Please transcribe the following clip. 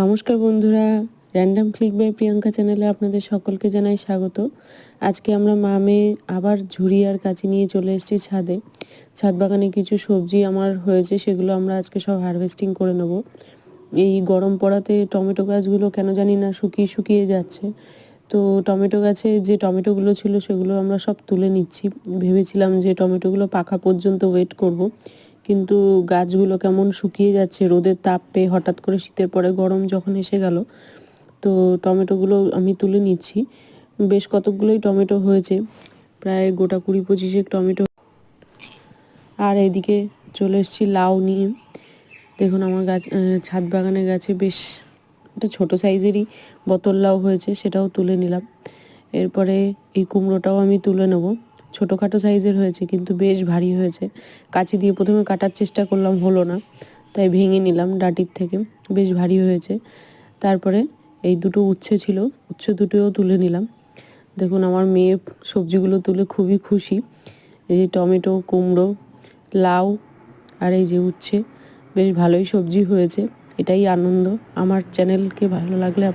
নমস্কার বন্ধুরা, random click by Priyanka চ্যানেলে আপনাদের সকলকে জানাই স্বাগত। আজকে আমরা মা মেয়ে আবার ঝুড়ি আর কাঁচি নিয়ে চলে এসেছি ছাদে। ছাদ বাগানে কিছু সবজি আমার হয়েছে, সেগুলো আমরা আজকে সব হারভেস্টিং করে নেব। এই গরম পড়াতে টমেটো গাছগুলো কেন জানি না শুকিয়ে শুকিয়ে যাচ্ছে। তো টমেটো গাছে যে টমেটোগুলো ছিল সেগুলো আমরা সব তুলে নিচ্ছি। ভেবেছিলাম যে টমেটোগুলো পাকা পর্যন্ত ওয়েট করব, কিন্তু গাছগুলো কেমন শুকিয়ে যাচ্ছে রোদের তাপ পেয়ে। হঠাৎ করে শীতের পরে গরম যখন এসে গেল, তো টমেটোগুলো আমি তুলে নিচ্ছি। বেশ কতকগুলোই টমেটো হয়েছে, প্রায় গোটা 20-25 টমেটো। আর এদিকে চলে এসেছি লাউ নিয়ে। দেখুন আমার গাছ, ছাদ বাগানের গাছে বেশ একটা ছোটো সাইজেরই বোতল লাউ হয়েছে, সেটাও তুলে নিলাম। এরপরে এই কুমড়োটাও আমি তুলে নেব। ছোটোখাটো সাইজের হয়েছে কিন্তু বেশ ভারী হয়েছে। কাঁচি দিয়ে প্রথমে কাটার চেষ্টা করলাম, হলো না, তাই ভেঙে নিলাম ডাঁটির থেকে। বেশ ভারী হয়েছে। তারপরে এই দুটো উচ্ছে ছিল, উচ্ছে দুটোও তুলে নিলাম। দেখুন আমার মেয়ে সবজিগুলো তুলে খুবই খুশি। এই যে টমেটো, কুমড়ো, লাউ আর এই যে উচ্ছে, বেশ ভালোই সবজি হয়েছে। এটাই আনন্দ। আমার চ্যানেলকে ভালো লাগলে